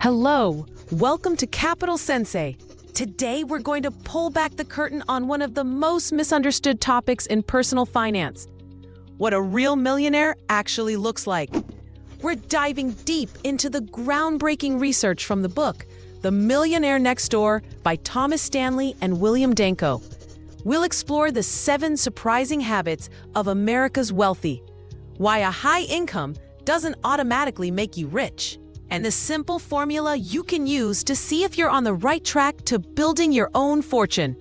Hello, welcome to Capital Sensei. Today we're going to pull back the curtain on one of the most misunderstood topics in personal finance: what a real millionaire actually looks like. We're diving deep into the groundbreaking research from the book, The Millionaire Next Door by Thomas Stanley and William Danko. We'll explore the 7 surprising habits of America's wealthy, why a high income doesn't automatically make you rich, and the simple formula you can use to see if you're on the right track to building your own fortune.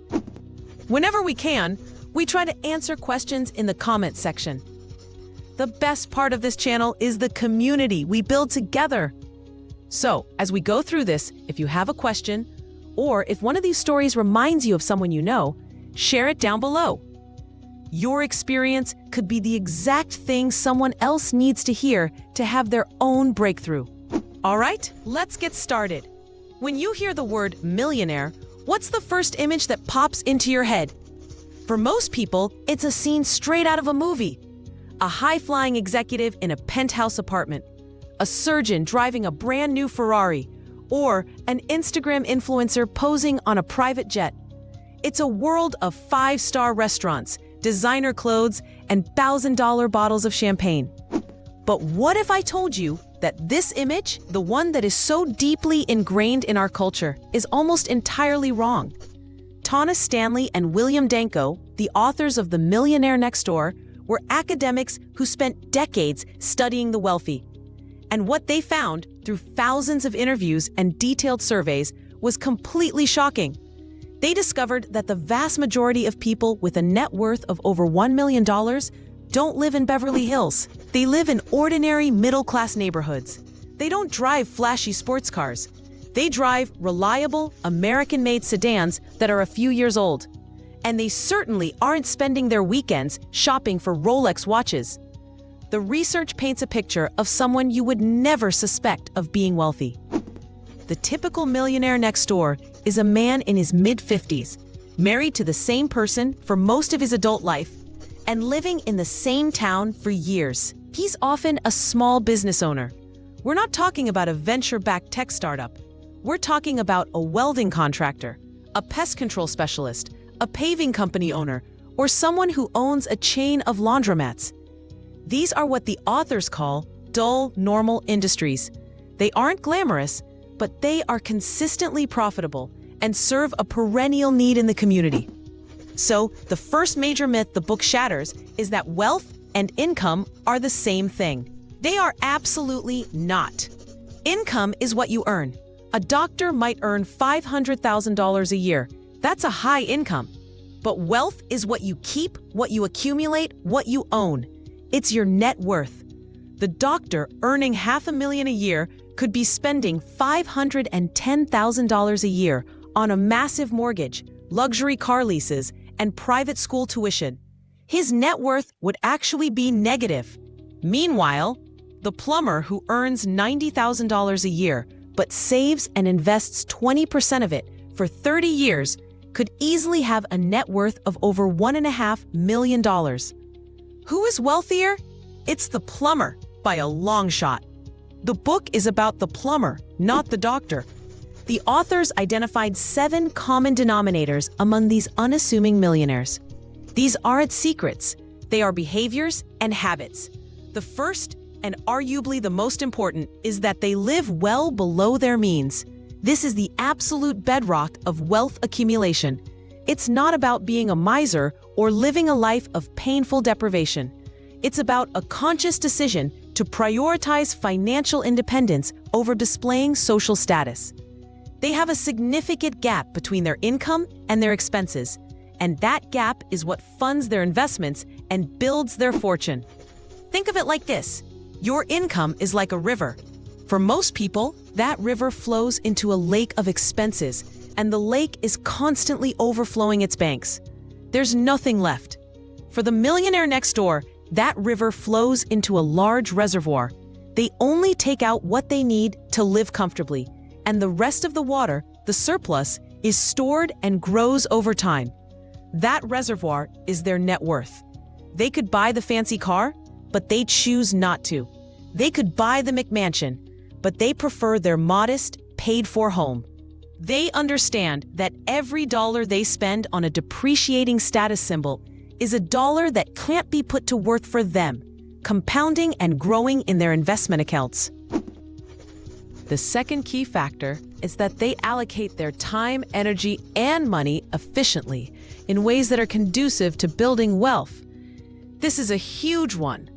Whenever we can, we try to answer questions in the comments section. The best part of this channel is the community we build together. So, as we go through this, if you have a question, or if one of these stories reminds you of someone you know, share it down below. Your experience could be the exact thing someone else needs to hear to have their own breakthrough. All right, let's get started. When you hear the word millionaire, what's the first image that pops into your head? For most people, it's a scene straight out of a movie. A high-flying executive in a penthouse apartment, a surgeon driving a brand new Ferrari, or an Instagram influencer posing on a private jet. It's a world of 5-star restaurants, designer clothes, and $1,000 bottles of champagne. But what if I told you that this image, the one that is so deeply ingrained in our culture, is almost entirely wrong? Thomas Stanley and William Danko, the authors of The Millionaire Next Door, were academics who spent decades studying the wealthy. And what they found, through thousands of interviews and detailed surveys, was completely shocking. They discovered that the vast majority of people with a net worth of over $1 million don't live in Beverly Hills. They live in ordinary middle-class neighborhoods. They don't drive flashy sports cars. They drive reliable, American-made sedans that are a few years old. And they certainly aren't spending their weekends shopping for Rolex watches. The research paints a picture of someone you would never suspect of being wealthy. The typical millionaire next door is a man in his mid-50s, married to the same person for most of his adult life, and living in the same town for years. He's often a small business owner. We're not talking about a venture-backed tech startup. We're talking about a welding contractor, a pest control specialist, a paving company owner, or someone who owns a chain of laundromats. These are what the authors call dull, normal industries. They aren't glamorous, but they are consistently profitable and serve a perennial need in the community. So, the first major myth the book shatters is that wealth and income are the same thing. They are absolutely not. Income is what you earn. A doctor might earn $500,000 a year. That's a high income. But wealth is what you keep, what you accumulate, what you own. It's your net worth. The doctor earning $500,000 a year could be spending $510,000 a year on a massive mortgage, luxury car leases, and private school tuition. His net worth would actually be negative. Meanwhile, the plumber who earns $90,000 a year but saves and invests 20% of it for 30 years could easily have a net worth of over $1.5 million. Who is wealthier? It's the plumber, by a long shot. The book is about the plumber, not the doctor. The authors identified 7 common denominators among these unassuming millionaires. These aren't secrets. They are behaviors and habits. The first, and arguably the most important, is that they live well below their means. This is the absolute bedrock of wealth accumulation. It's not about being a miser or living a life of painful deprivation. It's about a conscious decision to prioritize financial independence over displaying social status. They have a significant gap between their income and their expenses, and that gap is what funds their investments and builds their fortune. Think of it like this: your income is like a river. For most people, that river flows into a lake of expenses, and the lake is constantly overflowing its banks. There's nothing left. For the millionaire next door, that river flows into a large reservoir. They only take out what they need to live comfortably, and the rest of the water, the surplus, is stored and grows over time. That reservoir is their net worth. They could buy the fancy car, but they choose not to. They could buy the McMansion, but they prefer their modest, paid-for home. They understand that every dollar they spend on a depreciating status symbol is a dollar that can't be put to work for them, compounding and growing in their investment accounts. The second key factor is that they allocate their time, energy, and money efficiently in ways that are conducive to building wealth. This is a huge one.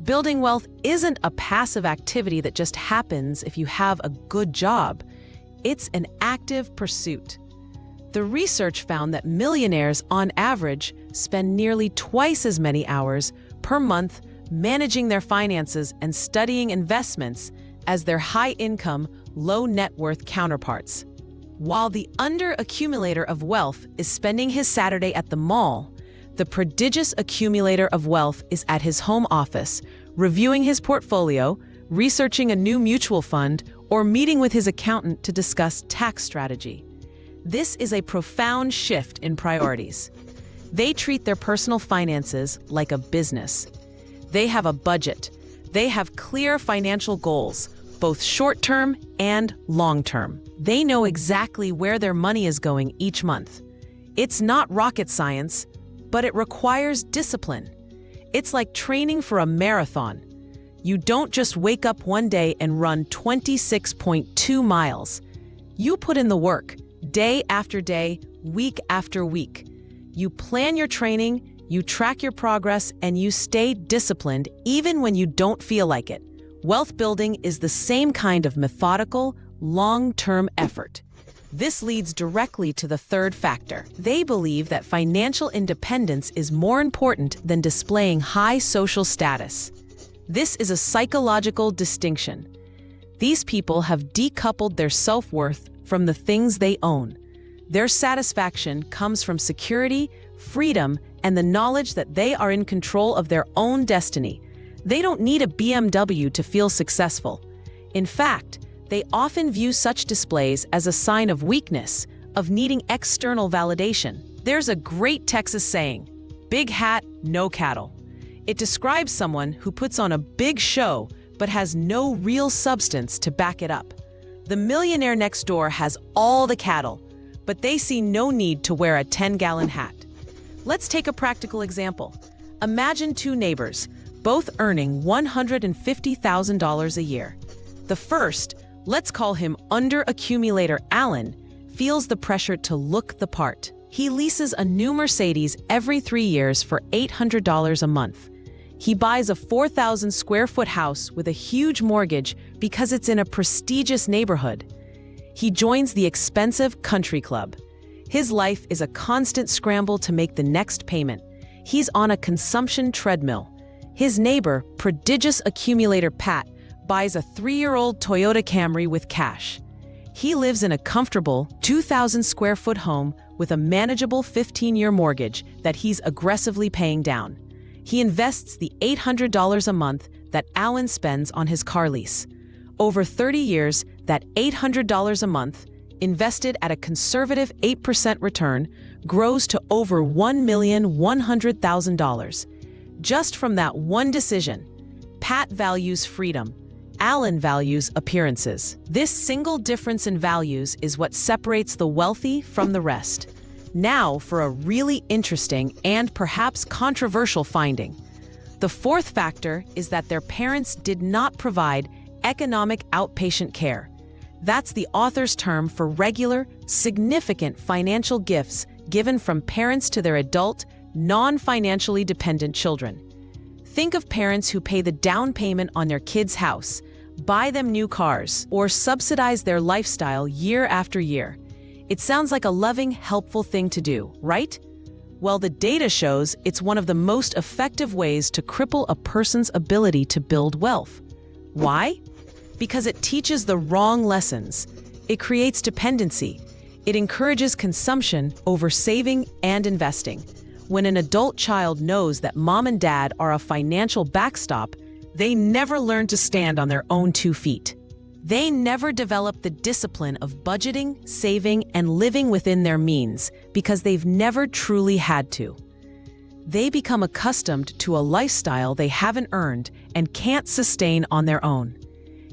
Building wealth isn't a passive activity that just happens if you have a good job. It's an active pursuit. The research found that millionaires, on average, spend nearly twice as many hours per month managing their finances and studying investments as their high-income, low-net-worth counterparts. While the under-accumulator of wealth is spending his Saturday at the mall, the prodigious accumulator of wealth is at his home office, reviewing his portfolio, researching a new mutual fund, or meeting with his accountant to discuss tax strategy. This is a profound shift in priorities. They treat their personal finances like a business. They have a budget. They have clear financial goals, both short-term and long-term. They know exactly where their money is going each month. It's not rocket science, but it requires discipline. It's like training for a marathon. You don't just wake up one day and run 26.2 miles. You put in the work, day after day, week after week. You plan your training, you track your progress, and you stay disciplined even when you don't feel like it. Wealth building is the same kind of methodical, long-term effort. This leads directly to the third factor. They believe that financial independence is more important than displaying high social status. This is a psychological distinction. These people have decoupled their self-worth from the things they own. Their satisfaction comes from security, freedom, and the knowledge that they are in control of their own destiny. They don't need a BMW to feel successful. In fact, they often view such displays as a sign of weakness, of needing external validation. There's a great Texas saying, "Big hat, no cattle." It describes someone who puts on a big show but has no real substance to back it up. The millionaire next door has all the cattle, but they see no need to wear a 10-gallon hat. Let's take a practical example. Imagine two neighbors, both earning $150,000 a year. The first, let's call him under-accumulator Alan, feels the pressure to look the part. He leases a new Mercedes every 3 years for $800 a month. He buys a 4,000 square foot house with a huge mortgage because it's in a prestigious neighborhood. He joins the expensive country club. His life is a constant scramble to make the next payment. He's on a consumption treadmill. His neighbor, prodigious accumulator Pat, buys a 3-year-old Toyota Camry with cash. He lives in a comfortable 2,000 square foot home with a manageable 15-year mortgage that he's aggressively paying down. He invests the $800 a month that Alan spends on his car lease. Over 30 years, that $800 a month, invested at a conservative 8% return, grows to over $1,100,000. Just from that one decision. Pat values freedom. Alan values appearances. This single difference in values is what separates the wealthy from the rest. Now for a really interesting and perhaps controversial finding. The fourth factor is that their parents did not provide economic outpatient care. That's the author's term for regular, significant financial gifts given from parents to their adult, non-financially dependent children. Think of parents who pay the down payment on their kids' house, buy them new cars, or subsidize their lifestyle year after year. It sounds like a loving, helpful thing to do, right? Well, the data shows it's one of the most effective ways to cripple a person's ability to build wealth. Why? Because it teaches the wrong lessons. It creates dependency. It encourages consumption over saving and investing. When an adult child knows that mom and dad are a financial backstop, they never learn to stand on their own 2 feet. They never develop the discipline of budgeting, saving, and living within their means because they've never truly had to. They become accustomed to a lifestyle they haven't earned and can't sustain on their own.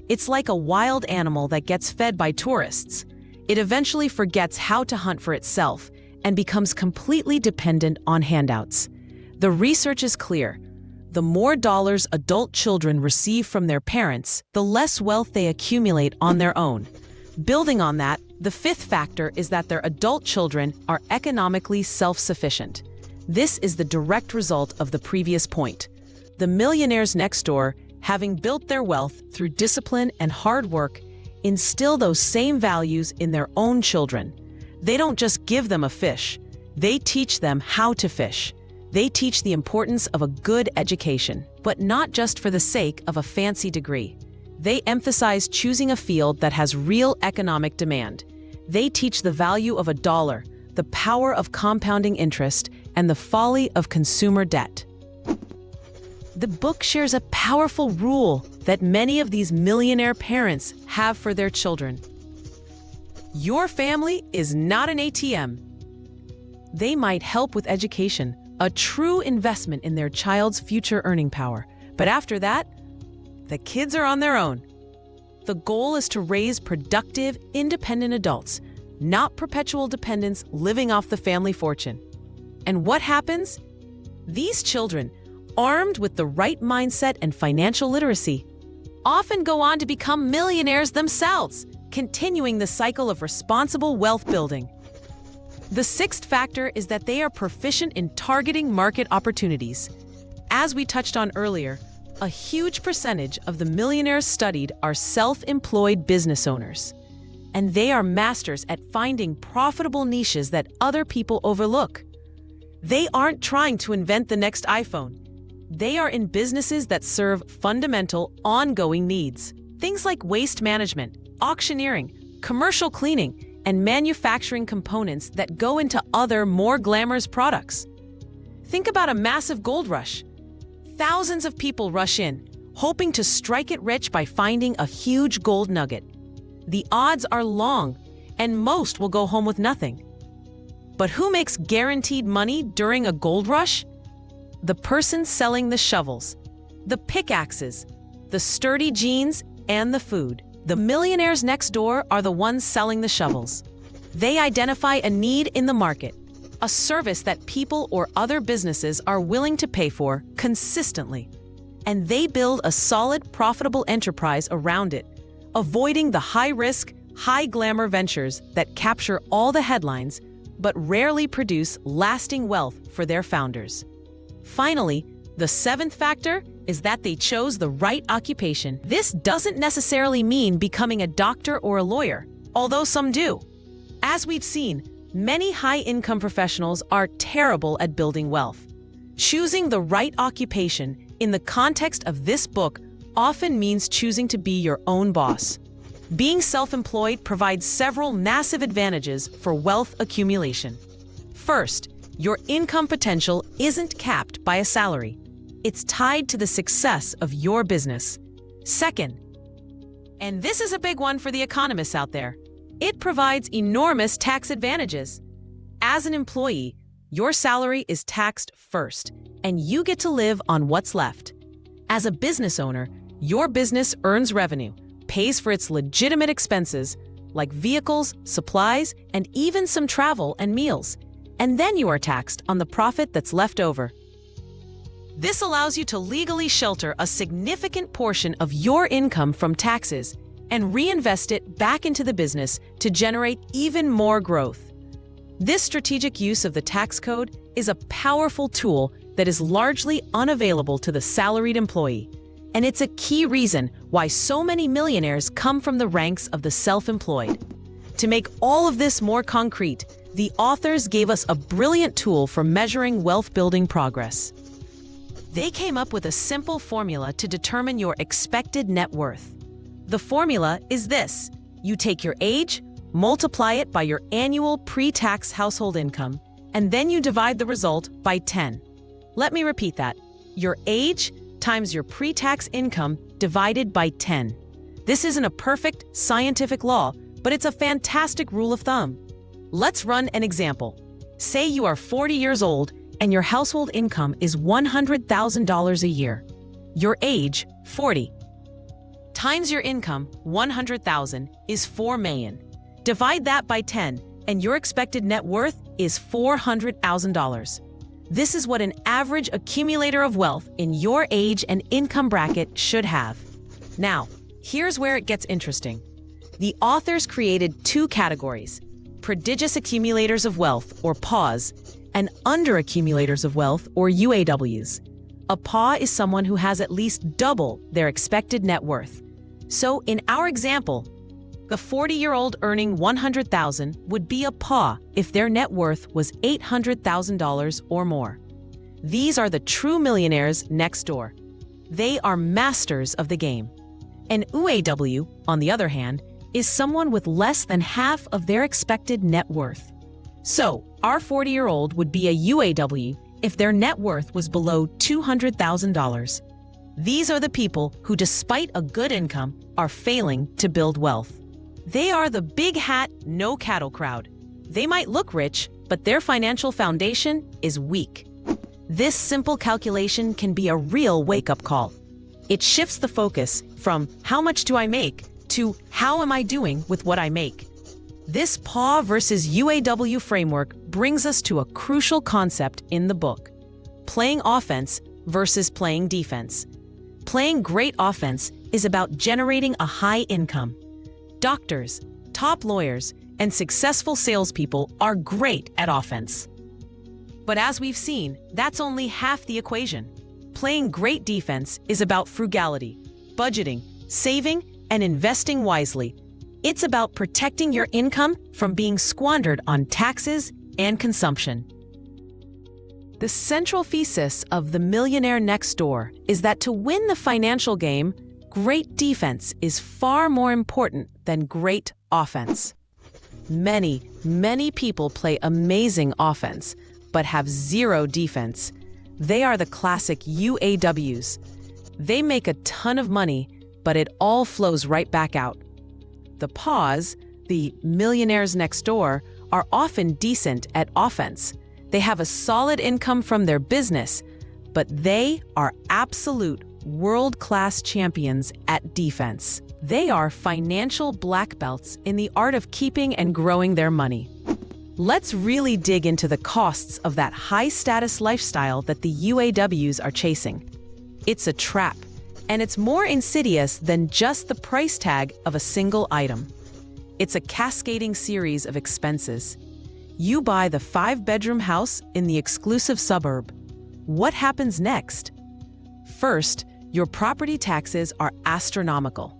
It's like a wild animal that gets fed by tourists. It eventually forgets how to hunt for itself and becomes completely dependent on handouts. The research is clear. The more dollars adult children receive from their parents, the less wealth they accumulate on their own. Building on that, the fifth factor is that their adult children are economically self-sufficient. This is the direct result of the previous point. The millionaires next door, having built their wealth through discipline and hard work, instill those same values in their own children. They don't just give them a fish, they teach them how to fish. They teach the importance of a good education, but not just for the sake of a fancy degree. They emphasize choosing a field that has real economic demand. They teach the value of a dollar, the power of compounding interest, and the folly of consumer debt. The book shares a powerful rule that many of these millionaire parents have for their children. Your family is not an ATM. They might help with education, a true investment in their child's future earning power. But after that, the kids are on their own. The goal is to raise productive, independent adults, not perpetual dependents living off the family fortune. And what happens? These children, armed with the right mindset and financial literacy, often go on to become millionaires themselves, continuing the cycle of responsible wealth building. The sixth factor is that they are proficient in targeting market opportunities. As we touched on earlier, a huge percentage of the millionaires studied are self-employed business owners, and they are masters at finding profitable niches that other people overlook. They aren't trying to invent the next iPhone. They are in businesses that serve fundamental, ongoing needs. Things like waste management, auctioneering, commercial cleaning, and manufacturing components that go into other, more glamorous products. Think about a massive gold rush. Thousands of people rush in, hoping to strike it rich by finding a huge gold nugget. The odds are long, and most will go home with nothing. But who makes guaranteed money during a gold rush? The person selling the shovels, the pickaxes, the sturdy jeans, and the food. The millionaires next door are the ones selling the shovels. They identify a need in the market, a service that people or other businesses are willing to pay for consistently. And they build a solid, profitable enterprise around it, avoiding the high-risk, high-glamour ventures that capture all the headlines but rarely produce lasting wealth for their founders. Finally, the seventh factor is that they chose the right occupation. This doesn't necessarily mean becoming a doctor or a lawyer, although some do. As we've seen, many high-income professionals are terrible at building wealth. Choosing the right occupation in the context of this book often means choosing to be your own boss. Being self-employed provides several massive advantages for wealth accumulation. First, your income potential isn't capped by a salary. It's tied to the success of your business. Second, and this is a big one for the economists out there, it provides enormous tax advantages. As an employee, your salary is taxed first, and you get to live on what's left. As a business owner, your business earns revenue, pays for its legitimate expenses, like vehicles, supplies, and even some travel and meals. And then you are taxed on the profit that's left over. This allows you to legally shelter a significant portion of your income from taxes and reinvest it back into the business to generate even more growth. This strategic use of the tax code is a powerful tool that is largely unavailable to the salaried employee. And it's a key reason why so many millionaires come from the ranks of the self-employed. To make all of this more concrete, the authors gave us a brilliant tool for measuring wealth-building progress. They came up with a simple formula to determine your expected net worth. The formula is this: you take your age, multiply it by your annual pre-tax household income, and then you divide the result by 10. Let me repeat that. Your age times your pre-tax income divided by 10. This isn't a perfect scientific law, but it's a fantastic rule of thumb. Let's run an example. Say you are 40 years old and your household income is $100,000 a year. Your age, 40, times your income, 100,000, is 4 million. Divide that by 10, and your expected net worth is $400,000. This is what an average accumulator of wealth in your age and income bracket should have. Now, here's where it gets interesting. The authors created two categories: prodigious accumulators of wealth, or PAWs, and under-accumulators of wealth, or UAWs. A PAW is someone who has at least double their expected net worth. So, in our example, the 40-year-old earning $100,000 would be a PAW if their net worth was $800,000 or more. These are the true millionaires next door. They are masters of the game. An UAW, on the other hand, is someone with less than half of their expected net worth. So, our 40-year-old would be a UAW if their net worth was below $200,000. These are the people who, despite a good income, are failing to build wealth. They are the big hat, no cattle crowd. They might look rich, but their financial foundation is weak. This simple calculation can be a real wake-up call. It shifts the focus from how much do I make to how am I doing with what I make. This PAW versus UAW framework brings us to a crucial concept in the book: playing offense versus playing defense. Playing great offense is about generating a high income. Doctors, top lawyers, and successful salespeople are great at offense. But as we've seen, that's only half the equation. Playing great defense is about frugality, budgeting, saving, and investing wisely. It's about protecting your income from being squandered on taxes and consumption. The central thesis of The Millionaire Next Door is that to win the financial game, great defense is far more important than great offense. Many people play amazing offense, but have zero defense. They are the classic UAWs. They make a ton of money, but it all flows right back out. The PAWs, the millionaires next door, are often decent at offense. They have a solid income from their business, but they are absolute world-class champions at defense. They are financial black belts in the art of keeping and growing their money. Let's really dig into the costs of that high-status lifestyle that the UAWs are chasing. It's a trap, and it's more insidious than just the price tag of a single item. It's a cascading series of expenses. You buy the 5-bedroom house in the exclusive suburb. What happens next? First, your property taxes are astronomical.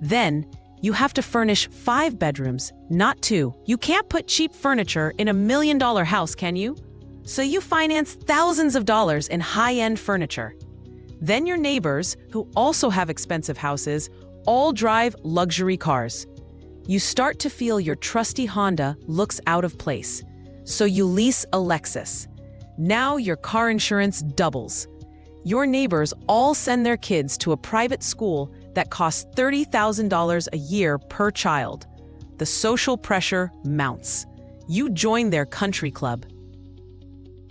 Then, you have to furnish 5 bedrooms, not 2. You can't put cheap furniture in $1 million house, can you? So you finance thousands of dollars in high-end furniture. Then your neighbors, who also have expensive houses, all drive luxury cars. You start to feel your trusty Honda looks out of place. So you lease a Lexus. Now your car insurance doubles. Your neighbors all send their kids to a private school that costs $30,000 a year per child. The social pressure mounts. You join their country club,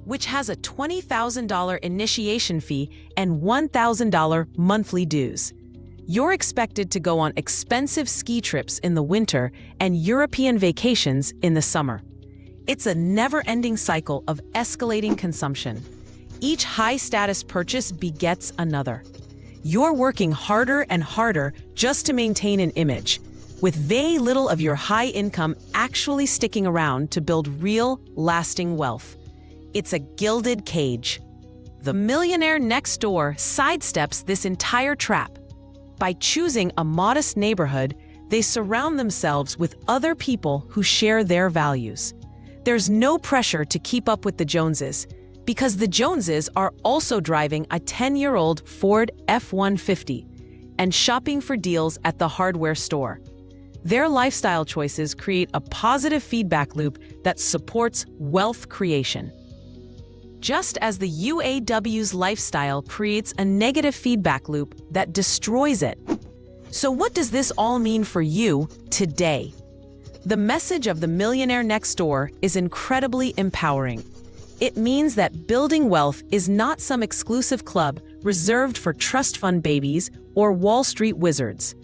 which has a $20,000 initiation fee and $1,000 monthly dues. You're expected to go on expensive ski trips in the winter and European vacations in the summer. It's a never-ending cycle of escalating consumption. Each high-status purchase begets another. You're working harder and harder just to maintain an image, with very little of your high income actually sticking around to build real, lasting wealth. It's a gilded cage. The millionaire next door sidesteps this entire trap. By choosing a modest neighborhood, they surround themselves with other people who share their values. There's no pressure to keep up with the Joneses, because the Joneses are also driving a 10-year-old Ford F-150 and shopping for deals at the hardware store. Their lifestyle choices create a positive feedback loop that supports wealth creation. Just as the UAW's lifestyle creates a negative feedback loop that destroys it. So what does this all mean for you today? The message of The Millionaire Next Door is incredibly empowering. It means that building wealth is not some exclusive club reserved for trust fund babies or Wall Street wizards.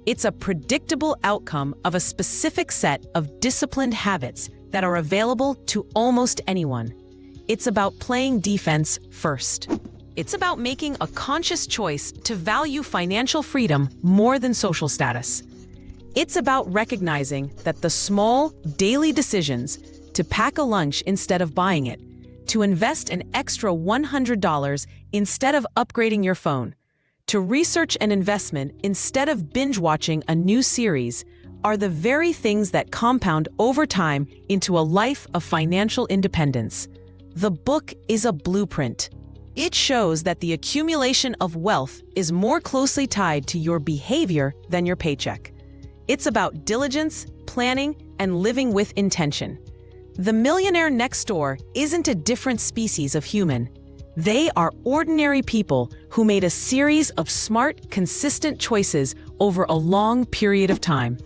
It's a predictable outcome of a specific set of disciplined habits that are available to almost anyone. It's about playing defense first. It's about making a conscious choice to value financial freedom more than social status. It's about recognizing that the small, daily decisions to pack a lunch instead of buying it, to invest an extra $100 instead of upgrading your phone, to research an investment instead of binge-watching a new series are the very things that compound over time into a life of financial independence. The book is a blueprint. It shows that the accumulation of wealth is more closely tied to your behavior than your paycheck. It's about diligence, planning, and living with intention. The millionaire next door isn't a different species of human. They are ordinary people who made a series of smart, consistent choices over a long period of time.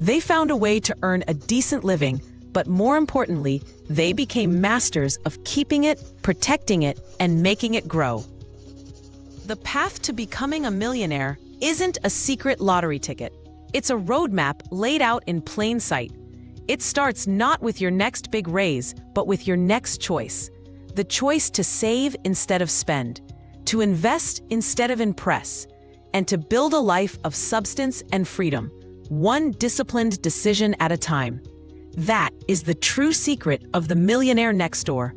They found a way to earn a decent living, but more importantly, they became masters of keeping it, protecting it, and making it grow. The path to becoming a millionaire isn't a secret lottery ticket. It's a roadmap laid out in plain sight. It starts not with your next big raise, but with your next choice. The choice to save instead of spend, to invest instead of impress, and to build a life of substance and freedom, one disciplined decision at a time. That is the true secret of the millionaire next door.